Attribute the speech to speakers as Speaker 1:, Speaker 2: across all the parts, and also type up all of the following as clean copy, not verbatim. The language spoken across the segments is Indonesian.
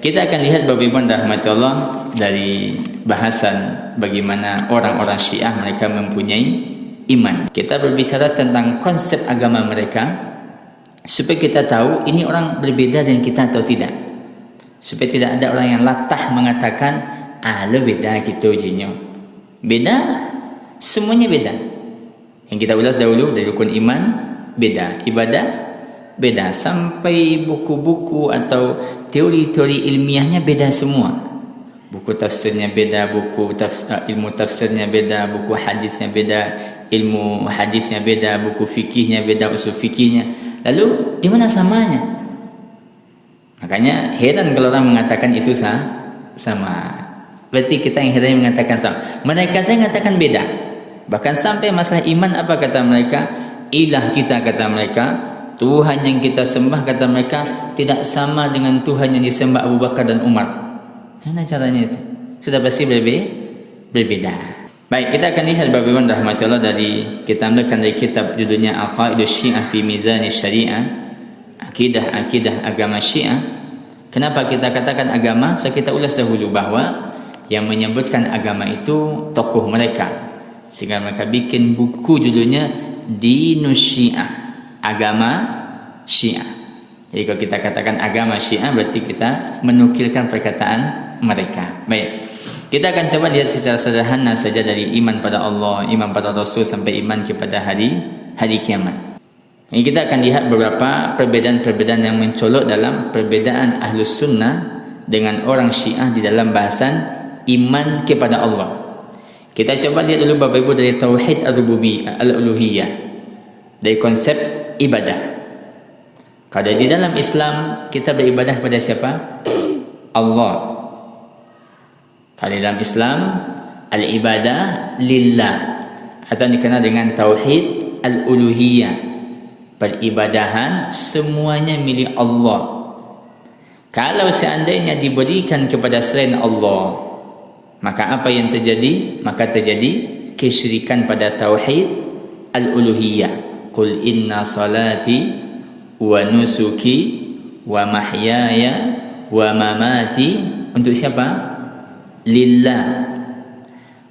Speaker 1: kita akan lihat Bapak-Ibu rahmati Allah dari bahasan bagaimana orang-orang Syiah mereka mempunyai iman. Kita berbicara tentang konsep agama mereka supaya kita tahu ini orang berbeda dengan kita atau tidak. Supaya tidak ada orang yang latah mengatakan lo beda gitu jinyo. Beda, semuanya beda. Yang kita ulas dahulu dari rukun iman beda, ibadah beda, sampai buku-buku atau teori-teori ilmiahnya beda semua. Buku tafsirnya beda, buku ilmu tafsirnya beda, buku hadisnya beda, ilmu hadisnya beda, buku fikihnya beda, usul fikihnya. Lalu di mana samanya? Makanya heran kalau orang mengatakan itu sama. Berarti kita yang heran mengatakan sama. Mereka saya mengatakan beda. Bahkan sampai masalah iman apa kata mereka? Ilah kita kata mereka, Tuhan yang kita sembah kata mereka tidak sama dengan Tuhan yang disembah Abu Bakar dan Umar. Mana caranya itu? Sudah pasti berbeda. Baik, kita akan lihat Bapak-Ibu rahmatullah dari kita ambilkan dari kitab judulnya Aqaidus Syiah fi Mizan Syariah, akidah agama Syiah. Kenapa kita katakan agama? Kita ulas dahulu bahwa yang menyebutkan agama itu tokoh mereka, sehingga mereka bikin buku judulnya Dinus Syiah, agama Syiah. Jadi kalau kita katakan agama Syiah berarti kita menukilkan perkataan mereka. Baik, kita akan coba lihat secara sederhana saja dari iman pada Allah, iman pada Rasul sampai iman kepada hari kiamat. Ini kita akan lihat beberapa perbedaan-perbedaan yang mencolok dalam perbedaan Ahlus Sunnah dengan orang Syiah di dalam bahasan iman kepada Allah. Kita coba lihat dulu Bapak Ibu dari tauhid ar-rububiyyah, al-uluhiyah, dari konsep ibadah. Kalau di dalam Islam kita beribadah kepada siapa? Allah. Kalau dalam Islam al-ibadah lillah atau dikenal dengan tauhid al-uluhiyah. Peribadahan semuanya milik Allah. Kalau seandainya diberikan kepada selain Allah, maka apa yang terjadi? Maka terjadi kesyirikan pada tauhid al-uluhiyah. Qul inna salati wa nusuki wa mahyaya wa mamati untuk siapa? Lillah.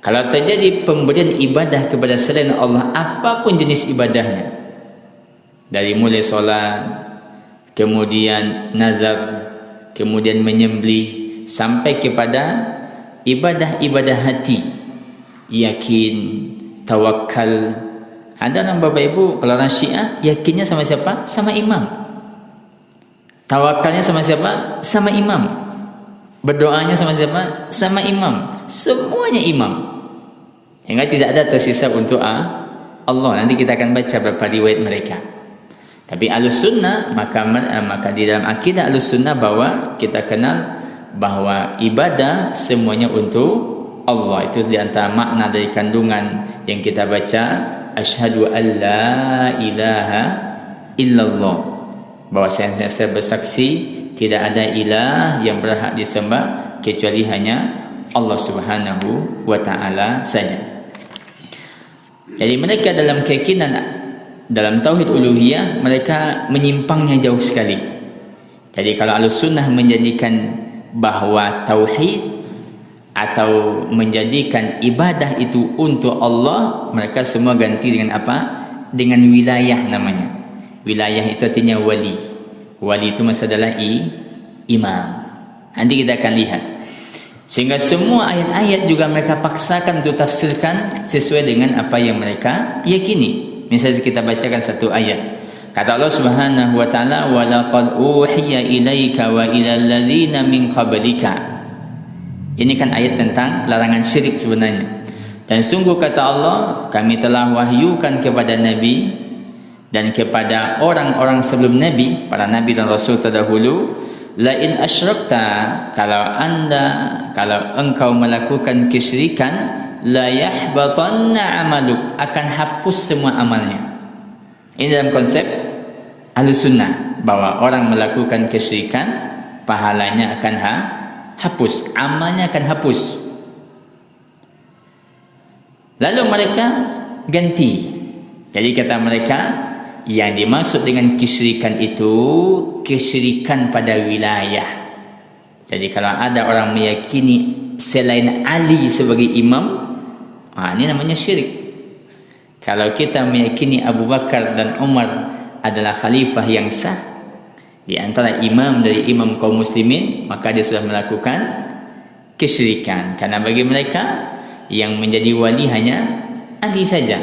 Speaker 1: Kalau terjadi pemberian ibadah kepada selain Allah, apapun jenis ibadahnya, dari mulai solat, kemudian nazar, kemudian menyembelih, sampai kepada ibadah-ibadah hati, yakin, tawakal. Ada orang Bapak Ibu, kalau orang Syiah yakinnya sama siapa? Sama imam. Tawakalnya sama siapa? Sama imam. Berdoanya sama siapa? Sama imam. Semuanya imam. Hingga tidak ada tersisa untuk Allah. Nanti kita akan baca beberapa riwayat mereka. Tapi Ahlus Sunnah maka di dalam akidah Ahlus Sunnah bahwa kita kenal bahwa ibadah semuanya untuk Allah. Itu di antara makna dari kandungan yang kita baca asyhadu an la ilaha illallah, bahwa saya bersaksi tidak ada ilah yang berhak disembah kecuali hanya Allah Subhanahu wa taala saja. Jadi mereka dalam keyakinan dalam tauhid uluhiyah mereka menyimpangnya jauh sekali. Jadi kalau Ahlus Sunnah menjadikan bahwa tauhid atau menjadikan ibadah itu untuk Allah, mereka semua ganti dengan apa? Dengan wilayah namanya. Wilayah itu artinya wali. Wali itu maksud adalah imam. Nanti kita akan lihat. Sehingga semua ayat-ayat juga mereka paksakan untuk tafsirkan sesuai dengan apa yang mereka yakini. Misalnya kita bacakan satu ayat. Kata Allah Subhanahu wa taala, "Wa laqad uhiya ilaika wa ilal ladzina min qablika." Ini kan ayat tentang larangan syirik sebenarnya. Dan sungguh kata Allah, kami telah wahyukan kepada Nabi dan kepada orang-orang sebelum Nabi, para Nabi dan Rasul terdahulu, la in asyrakta, kalau engkau melakukan kesyirikan, la yahbatanna amaluk, akan hapus semua amalnya. Ini dalam konsep Ahlus Sunnah, bahwa orang melakukan kesyirikan, pahalanya akan hapus, amalnya akan hapus. Lalu mereka ganti. Jadi kata mereka, yang dimaksud dengan kesyirikan itu kesyirikan pada wilayah. Jadi kalau ada orang meyakini selain Ali sebagai imam, ini namanya syirik. Kalau kita meyakini Abu Bakar dan Umar adalah khalifah yang sah di antara imam dari imam kaum muslimin, maka dia sudah melakukan kesyirikan. Karena bagi mereka yang menjadi wali hanya Ali saja.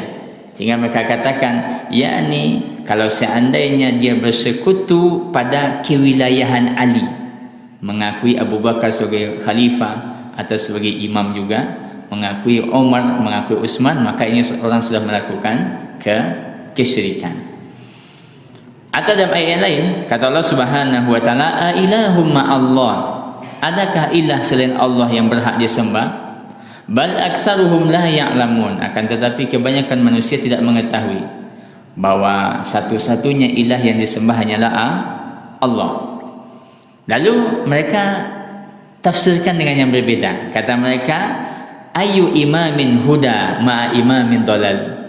Speaker 1: Sehingga mereka katakan, yakni kalau seandainya dia bersekutu pada kewilayahan Ali, mengakui Abu Bakar sebagai khalifah atau sebagai imam juga, mengakui Umar, mengakui Utsman, maka ini orang sudah melakukan kesyirikan. Atau dalam ayat yang lain kata Allah Subhanahu wa taala, "Ailahum ma'allah?" Adakah ilah selain Allah yang berhak disembah? Bal aktsaruhum la ya'lamun. Akan tetapi kebanyakan manusia tidak mengetahui bahwa satu-satunya ilah yang disembah hanyalah Allah. Lalu mereka tafsirkan dengan yang berbeda. Kata mereka, ayu imamin huda ma'a imamin dolal.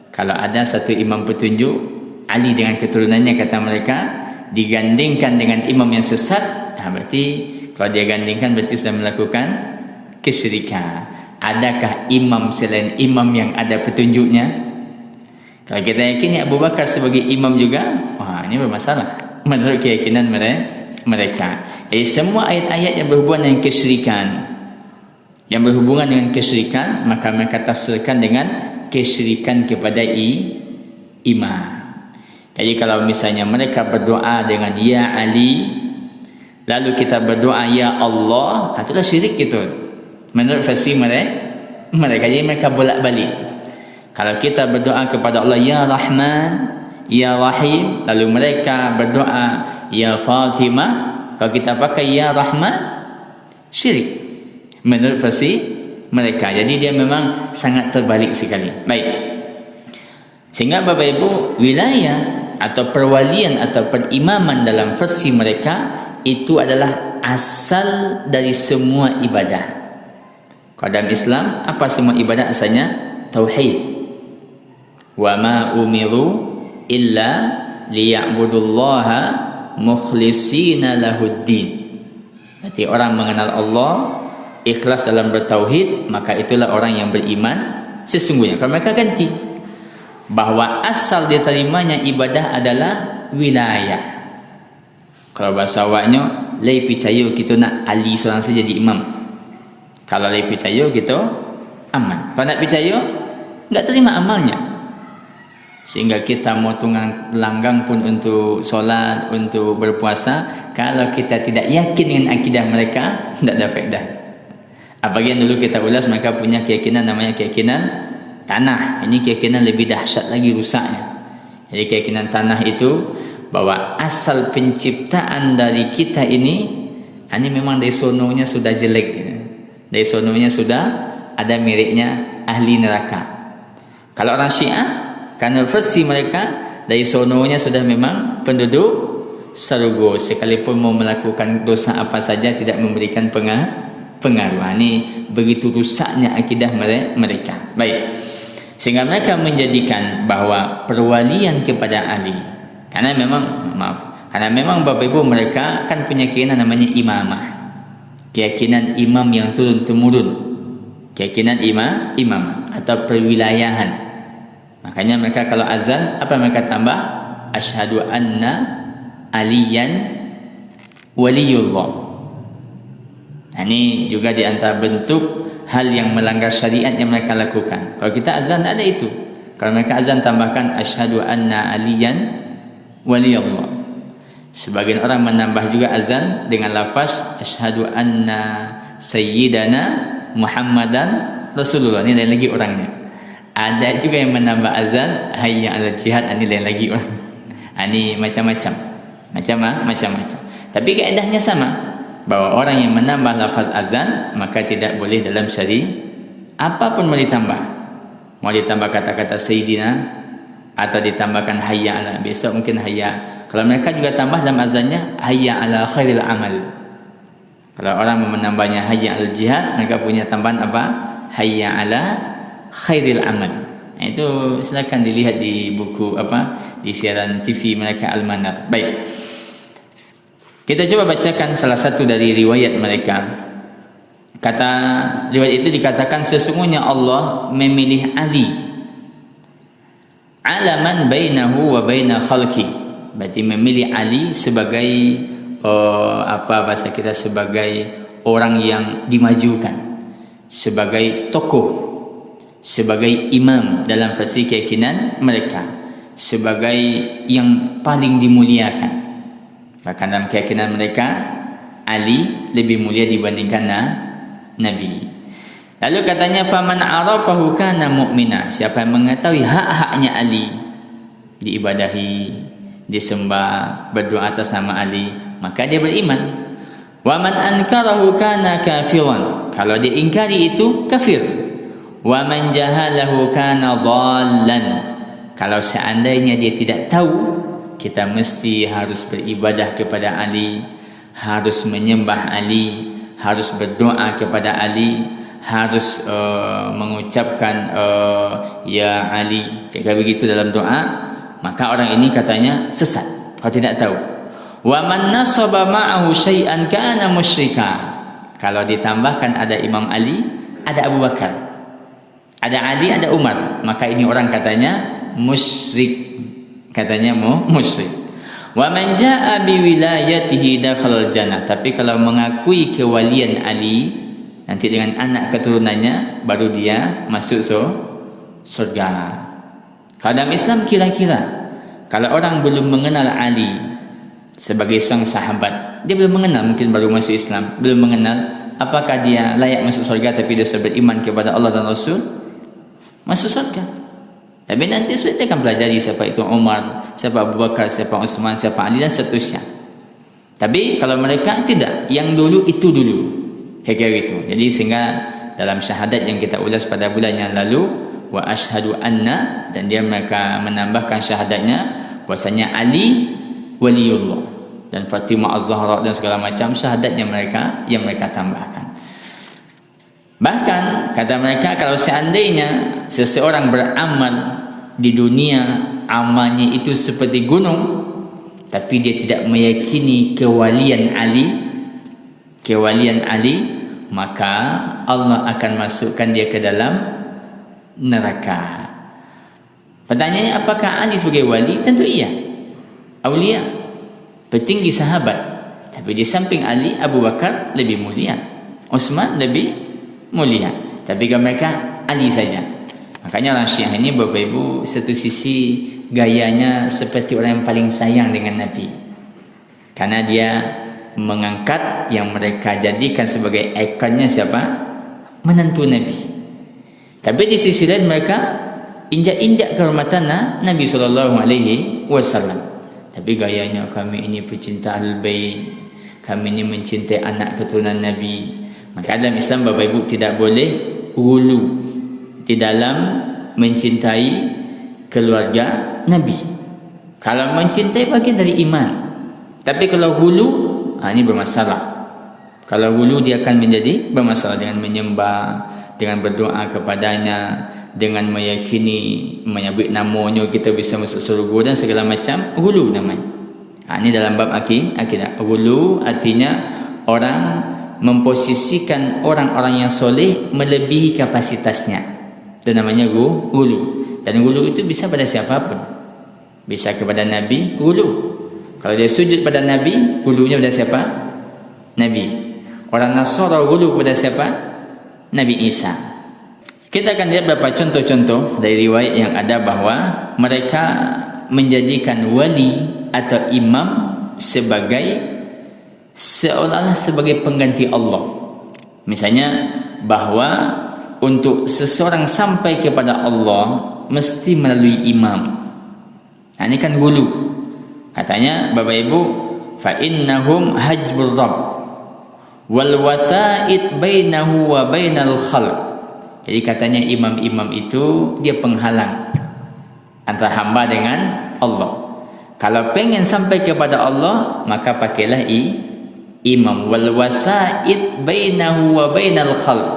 Speaker 1: Kalau ada satu imam petunjuk, Ali dengan keturunannya, kata mereka, digandingkan dengan imam yang sesat, berarti kalau dia gandingkan berarti sudah melakukan kesyirikan. Adakah imam selain imam yang ada petunjuknya? Kalau kita yakini Abu Bakar sebagai imam juga, ini bermasalah menurut keyakinan mereka. Jadi semua ayat-ayat yang berhubungan dengan kesyirikan, maka mereka tafsirkan dengan kesyirikan kepada imam. Jadi kalau misalnya mereka berdoa dengan Ya Ali, lalu kita berdoa Ya Allah, itulah syirik itu menurut versi mereka. Jadi mereka bolak-balik. Kalau kita berdoa kepada Allah Ya Rahman, Ya Rahim, lalu mereka berdoa Ya Fatimah, kalau kita pakai Ya Rahman, syirik menurut versi mereka. Jadi dia memang sangat terbalik sekali. Baik. Sehingga Bapak Ibu, wilayah atau perwalian atau perimaman dalam versi mereka itu adalah asal dari semua ibadah. Kalau dalam Islam, apa semua ibadah asalnya? Tauhid. Wa ma umiru illa liya'budullaha mukhlishina lahuddin. Berarti orang mengenal Allah, ikhlas dalam bertauhid, maka itulah orang yang beriman sesungguhnya. Kalau mereka ganti bahwa asal diterimanya ibadah adalah wilayah. Kalau bahasa awaknya, lai percaya kita nak Ali seorang saja jadi imam. Kalau lai percaya kita aman. Kalau nak percaya, enggak terima amalnya. Sehingga kita mau tunggang langgang pun untuk solat, untuk berpuasa, kalau kita tidak yakin dengan akidah mereka, tidak ada faedah. Apalagi yang dulu kita ulas, mereka punya keyakinan namanya keyakinan tanah. Ini keyakinan lebih dahsyat lagi rusaknya. Jadi keyakinan tanah itu bahwa asal penciptaan dari kita ini memang dari sononya sudah jelek. Dari sononya sudah ada miliknya ahli neraka. Kalau orang Syiah, karena versi mereka dari sononya sudah memang penduduk surga, sekalipun mau melakukan dosa apa saja tidak memberikan pengaruh. Ini begitu rusaknya akidah mereka. Baik. Sehingga mereka menjadikan bahwa perwalian kepada Ali, karena memang Bapak Ibu mereka kan punya keyakinan namanya imamah. Keyakinan imam yang turun temurun. Keyakinan imam atau perwilayahan. Makanya mereka kalau azan, apa mereka tambah? Asyhadu anna aliyan waliyullah. Ini juga di antara bentuk hal yang melanggar syariat yang mereka lakukan. Kalau kita azan tak ada itu. Kalau mereka azan tambahkan asyhadu anna aliyan waliyullah. Sebagian orang menambah juga azan dengan lafaz asyhadu anna sayyidana Muhammadan Rasulullah. Ini lain lagi orangnya. Ada juga yang menambah azan hayya 'alal jihad, ini lain lagi orang. Ini macam-macam. Macam-macam. Tapi kaedahnya sama. Bahwa orang yang menambah lafaz azan maka tidak boleh dalam syariat apapun mau ditambah. Mau ditambah kata-kata sayyidina atau ditambahkan hayya 'ala, besok mungkin hayya. Kalau mereka juga tambah dalam azannya hayya 'ala khairil amal. Kalau orang mau menambahnya hayya 'alal jihad, mereka punya tambahan apa? Hayya 'ala khairil amal. Itu silakan dilihat di buku di siaran TV mereka Al-Manar. Baik. Kita coba bacakan salah satu dari riwayat mereka. Kata riwayat itu dikatakan sesungguhnya Allah memilih Ali alaman bainahu wa baina khalqi. Berarti memilih Ali sebagai apa bahasa kita, sebagai orang yang dimajukan, sebagai tokoh, sebagai imam dalam versi keyakinan mereka, sebagai yang paling dimuliakan. Bahkan dalam keyakinan mereka Ali lebih mulia dibandingkan Nabi. Lalu katanya faman arafahu kana mu'mina, siapa yang mengetahui hak-haknya Ali, diibadahi, disembah, berdoa atas nama Ali, maka dia beriman. Wa man ankarahu kana kafiran, kalau dia ingkari itu kafir. Wa man jahalahu kana dhallan, kalau seandainya dia tidak tahu, kita mesti harus beribadah kepada Ali, harus menyembah Ali, harus berdoa kepada Ali, harus mengucapkan ya Ali, kayak begitu dalam doa, maka orang ini katanya sesat kalau tidak tahu. Wa man nasaba ma'ahu syai'an kana musyrika, kalau ditambahkan ada Imam Ali, ada Abu Bakar, ada Ali, ada Umar, maka ini orang katanya musyrik, katanya musyrik. Wa man jaa bi wilayatihi dakhala jannah, tapi kalau mengakui kewalian Ali nanti dengan anak keturunannya baru dia masuk surga. Kalau dalam Islam kira-kira kalau orang belum mengenal Ali sebagai seorang sahabat, dia belum mengenal, mungkin baru masuk Islam, belum mengenal, apakah dia layak masuk surga tapi dia sudah beriman kepada Allah dan Rasul, masuk surga. Tapi nanti kita akan pelajari siapa itu Umar, siapa Abu Bakar, siapa Utsman, siapa Ali dan seterusnya. Tapi kalau mereka tidak, yang dulu itu dulu, kayak gitu. Jadi sehingga dalam syahadat yang kita ulas pada bulan yang lalu, wa asyhadu anna, dan dia mereka menambahkan syahadatnya bahwasanya Ali waliullah dan Fatimah Az-Zahra dan segala macam syahadatnya mereka yang mereka tambahkan. Bahkan kata mereka kalau seandainya seseorang beramal di dunia, amalnya itu seperti gunung, tapi dia tidak meyakini kewalian Ali, maka Allah akan masukkan dia ke dalam neraka. Pertanyaannya, apakah Ali sebagai wali? Tentu iya, aulia, petinggi sahabat. Tapi di samping Ali, Abu Bakar lebih mulia, Utsman lebih mulia, tapi kalau mereka Ali saja. Makanya orang Syiah ini Bapak Ibu, satu sisi gayanya seperti orang yang paling sayang dengan Nabi, karena dia mengangkat yang mereka jadikan sebagai ikonnya siapa? Menantu Nabi. Tapi di sisi lain mereka injak-injak kehormatan Nabi SAW. Tapi gayanya, kami ini pecinta Ahlul-Bait, kami ini mencintai anak keturunan Nabi. Maka dalam Islam Bapak Ibu tidak boleh hulu di dalam mencintai keluarga Nabi. Kalau mencintai bagian dari iman. Tapi kalau hulu, ini bermasalah. Kalau hulu dia akan menjadi bermasalah dengan menyembah, dengan berdoa kepadanya, dengan meyakini menyebut namanya kita bisa masuk surga dan segala macam, hulu namanya. Ini dalam bab akidah. Hulu artinya orang memposisikan orang-orang yang soleh melebihi kapasitasnya, itu namanya hulu. Dan hulu itu bisa pada siapapun, bisa kepada Nabi, hulu. Kalau dia sujud pada Nabi, hulunya pada siapa? Nabi. Orang Nasara hulu pada siapa? Nabi Isa. Kita akan lihat beberapa contoh-contoh dari riwayat yang ada bahwa mereka menjadikan wali atau imam sebagai seolah-olah sebagai pengganti Allah. Misalnya bahwa untuk seseorang sampai kepada Allah mesti melalui imam. Ini kan hulu. Katanya Bapak Ibu, fa innahum hajbur rabb wal wasaid bainahu wa bainal khalq. Jadi katanya imam-imam itu dia penghalang antara hamba dengan Allah. Kalau pengen sampai kepada Allah, maka pakailah imam. Wal wasaid bainahu wa bainal khalq.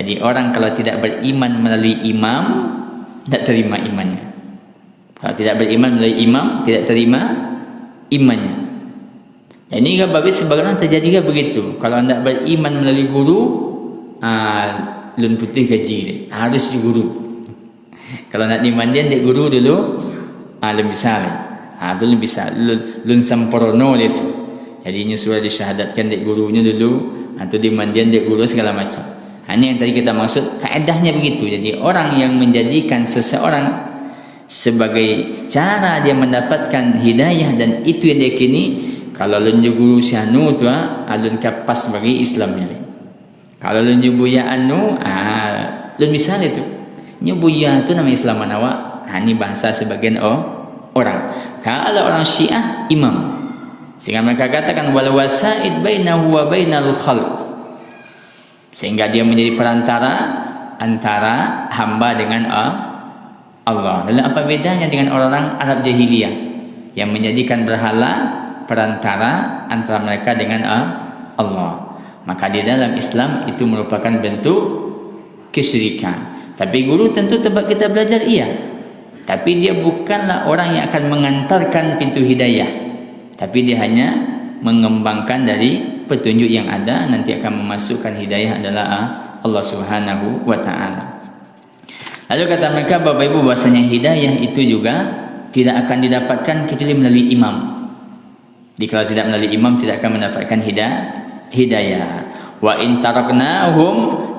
Speaker 1: Jadi orang kalau tidak beriman melalui imam, tidak terima imannya. Kalau tidak beriman melalui imam, tidak terima imannya. Ini babi sebagian terjadi begitu. Kalau anda beriman melalui guru, lun putih gaji harus di guru. Kalau nak dimandian di guru dulu, lun bisa. Lun bisa, lun sempurna itu. Jadinya sudah disyahadatkan di gurunya dulu, atau dimandian di guru segala macam. Ini yang tadi kita maksud, kaedahnya begitu. Jadi orang yang menjadikan seseorang sebagai cara dia mendapatkan hidayah dan itu yang dia kini, kalau lun guru syanu tu alun kapas bagi Islamnya. Kalau lun buya anu lun bisa itu. Buya tu nama Islam awak. Ini bahasa sebagian orang. Kalau orang Syiah imam. Sehingga mereka katakan wal wasaid bainahu wa bainal khalq. Sehingga dia menjadi perantara antara hamba dengan Allah. Lalu apa bedanya dengan orang Arab jahiliyah yang menjadikan berhala perantara antara mereka dengan Allah? Maka di dalam Islam itu merupakan bentuk kesyirikan. Tapi guru tentu tempat kita belajar iya. Tapi dia bukanlah orang yang akan mengantarkan pintu hidayah. Tapi dia hanya mengembangkan dari petunjuk yang ada, nanti akan memasukkan hidayah adalah Allah Subhanahu wa taala. Lalu kata mereka Bapak Ibu bahasanya hidayah itu juga tidak akan didapatkan kecuali melalui imam. Jadi kalau tidak melalui imam tidak akan mendapatkan hidayah. Wa in taraknahum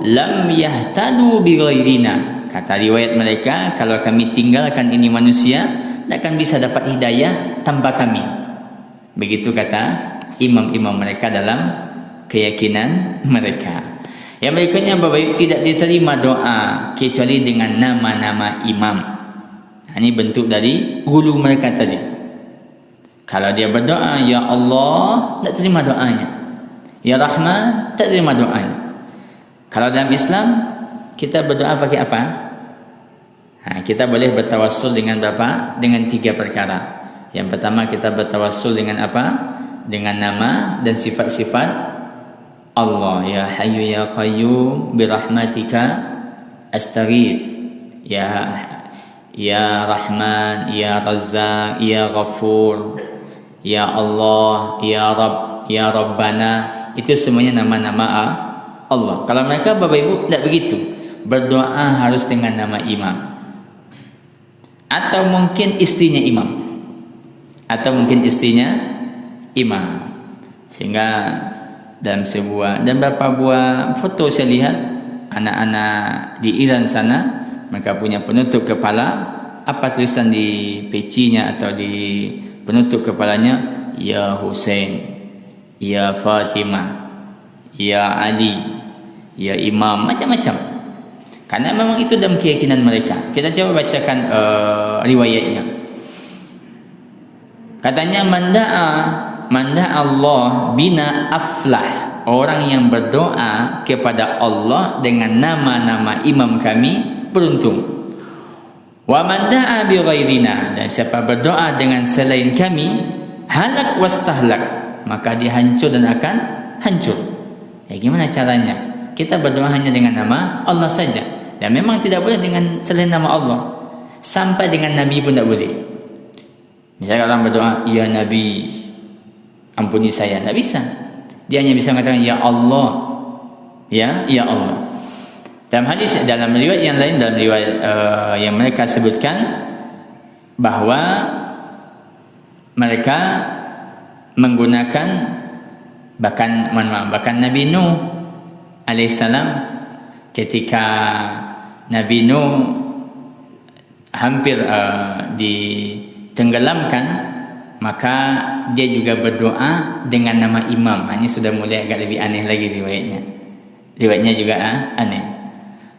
Speaker 1: lam yahtadu bighairina. Kata riwayat mereka, kalau kami tinggalkan ini manusia, tidak akan bisa dapat hidayah tanpa kami. Begitu kata imam-imam mereka dalam keyakinan mereka. Yang berikutnya Bapak Ibu tidak diterima doa kecuali dengan nama-nama imam. Ini bentuk dari hulu mereka tadi. Kalau dia berdoa ya Allah, tak terima doanya. Ya Rahman, tak terima doanya. Kalau dalam Islam kita berdoa pakai apa? Kita boleh bertawassul dengan berapa? Dengan 3 perkara. Yang pertama kita bertawassul dengan apa? Dengan nama dan sifat-sifat Allah. Ya Hayyu ya Qayyum birahmatika astaghith. Ya Rahman, ya Razzaq, ya Ghafur, ya Allah, ya Rabb, ya Rabbana. Itu semuanya nama-nama Allah. Kalau mereka Bapak Ibu tidak begitu. Berdoa harus dengan nama imam. Atau mungkin istrinya imam. Sehingga dalam sebuah dan beberapa buah foto saya lihat anak-anak di Iran sana, mereka punya penutup kepala, apa tulisan di pecinya atau di penutup kepalanya, ya Hussein, ya Fatimah, ya Ali, ya Imam, macam-macam. Karena memang itu dalam keyakinan mereka. Kita coba bacakan riwayatnya. Katanya manda Allah bina aflah. Orang yang berdoa kepada Allah dengan nama-nama imam kami beruntung. Wa man da'a bi ghairina, dan siapa berdoa dengan selain kami halak wastahlak, maka dia hancur dan akan hancur. Gimana caranya? Kita berdoa hanya dengan nama Allah saja, dan memang tidak boleh dengan selain nama Allah. Sampai dengan Nabi pun tidak boleh. Misalnya orang berdoa ya Nabi ampuni saya, tidak bisa. Dia hanya bisa mengatakan ya Allah, ya Allah. Dalam hadis, dalam riwayat yang lain, dalam riwayat yang mereka sebutkan bahwa mereka menggunakan bahkan Nabi Nuh alaihissalam, ketika Nabi Nuh hampir ditenggelamkan, maka dia juga berdoa dengan nama imam. Ini sudah mulai agak lebih aneh lagi riwayatnya juga aneh.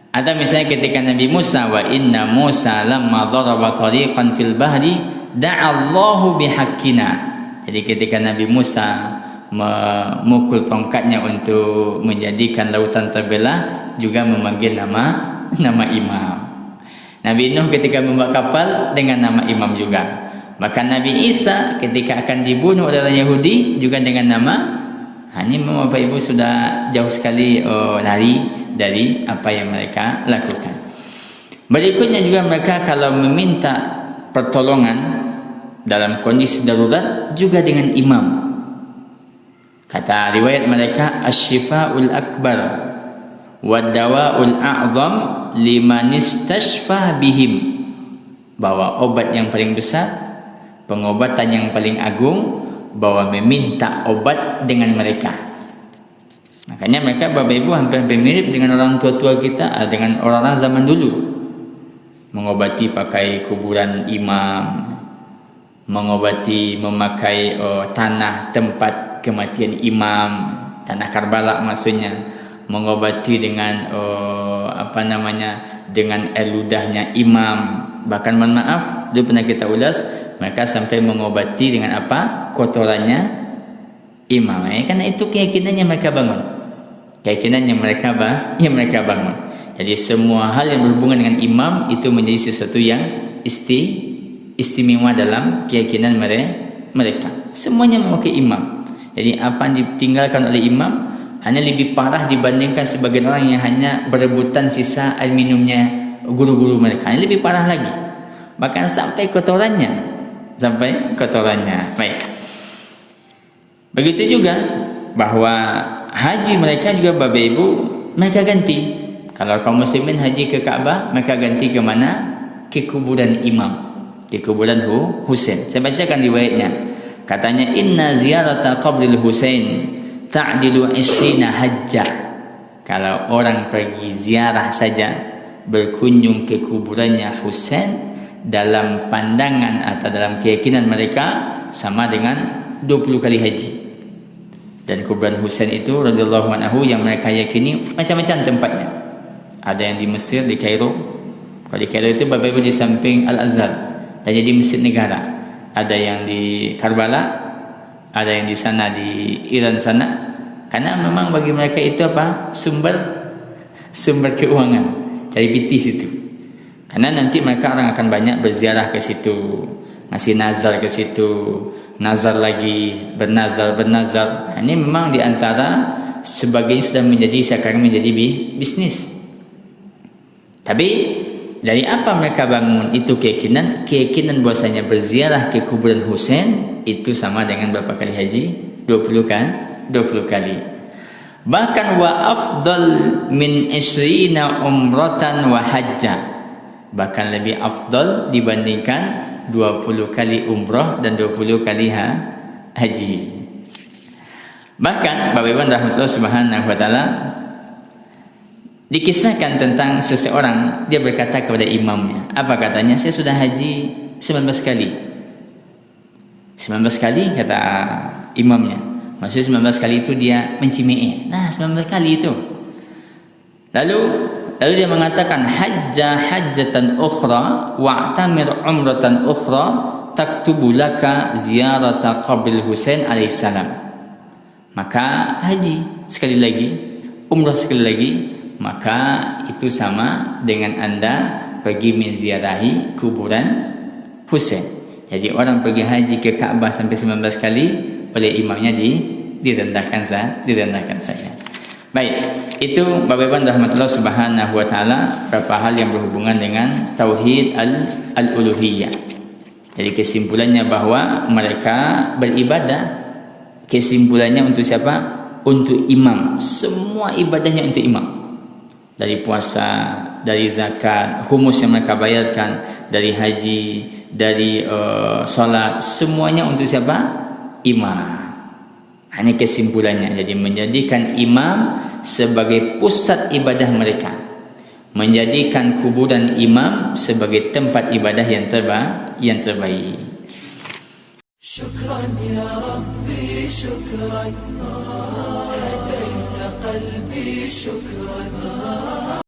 Speaker 1: Atau misalnya ketika Nabi Musa, wa inna Musa lamma daraba tariqan fil bahri da'allahu bihaqqina. Jadi ketika Nabi Musa memukul tongkatnya untuk menjadikan lautan terbelah, juga memanggil nama imam. Nabi Nuh ketika membuat kapal dengan nama imam juga. Bahkan Nabi Isa ketika akan dibunuh oleh orang Yahudi juga dengan nama. Ini memang Bapak Ibu sudah jauh sekali lari dari apa yang mereka lakukan. Berikutnya juga mereka kalau meminta pertolongan dalam kondisi darurat juga dengan imam. Kata riwayat mereka, asy-syifa'ul akbar wad dawa'ul a'zam liman istashfa bihim, bahwa obat yang paling besar, pengobatan yang paling agung, bahwa meminta obat dengan mereka. Makanya mereka Bapak Ibu hampir mirip dengan orang tua-tua kita, dengan orang-orang zaman dulu. Mengobati pakai kuburan imam, mengobati memakai tanah tempat kematian imam, tanah Karbala maksudnya, mengobati dengan dengan air ludahnya imam. Bahkan mohon maaf, dulu pernah kita ulas, mereka sampai mengobati dengan apa? Kotorannya imam. Karena itu keyakinan yang mereka bangun. Keyakinan yang mereka bangun. Jadi semua hal yang berhubungan dengan imam itu menjadi sesuatu yang istimewa dalam keyakinan mereka. Semuanya memakai imam. Jadi apa yang ditinggalkan oleh imam hanya lebih parah dibandingkan sebagian orang yang hanya berebutan sisa air minumnya guru-guru mereka. Ini lebih parah lagi. Bahkan sampai kotorannya. Baik. Begitu juga bahwa haji mereka juga Bapak Ibu, mereka ganti. Kalau kaum muslimin haji ke Ka'bah, mereka ganti ke mana? Ke kuburan imam, di kuburan Husain. Saya bacakan riwayatnya. Katanya, inna ziyarata qabril Husain ta'dilu 20 hajjah. Kalau orang pergi ziarah saja, berkunjung ke kuburannya Husain, dalam pandangan atau dalam keyakinan mereka sama dengan 20 kali haji. Dan kuburan Husain itu radhiyallahu anhu yang mereka yakini macam-macam tempatnya. Ada yang di Mesir, di Kairo. Kalau di Kairo itu Bapak Ibu di samping Al-Azhar, dan jadi masjid negara. Ada yang di Karbala, ada yang di sana di Iran sana. Karena memang bagi mereka itu apa? Sumber keuangan. Cari pitis itu. Karena nanti mereka orang akan banyak berziarah ke situ, ngasih nazar ke situ, nazar lagi, bernazar. Ini memang diantara sebagian sudah sekarang menjadi bisnis. Tapi dari apa mereka bangun itu keyakinan bahwasanya berziarah ke kuburan Husain itu sama dengan berapa kali haji? 20 kan? 20 kali. Bahkan wa afdal min 20 umratan wa hajjah. Bahkan lebih afdal dibandingkan 20 kali umrah dan 20 kali haji. Bahkan Bapak Ibu rahmatullah subhanahu wa ta'ala, dikisahkan tentang seseorang, dia berkata kepada imamnya, apa katanya? Saya sudah haji 19 kali. 19 kali kata imamnya. Maksudnya 19 kali itu dia mencimei. Nah, 19 kali itu. Lalu dia mengatakan, hajjatan ukhra wa'tamir umratan ukhra taktubu laka ziyarata qabril Husain alaihissalam. Maka haji sekali lagi, umrah sekali lagi, maka itu sama dengan Anda pergi menziarahi kuburan Husain. Jadi orang pergi haji ke Ka'bah sampai 19 kali, oleh imamnya direndahkan saja. Baik, itu Bapak Ibu rahmatullah subhanahu wa ta'ala, beberapa hal yang berhubungan dengan tauhid al-uluhiyah. Jadi kesimpulannya bahwa mereka beribadah, kesimpulannya untuk siapa? Untuk imam. Semua ibadahnya untuk imam. Dari puasa, dari zakat, humus yang mereka bayarkan, dari haji, dari sholat, semuanya untuk siapa? Imam. Hanya kesimpulannya. Jadi menjadikan imam sebagai pusat ibadah mereka, menjadikan kuburan imam sebagai tempat ibadah yang terbaik. Syukran ya Rabbi, syukran, hadaita qalbi, syukran.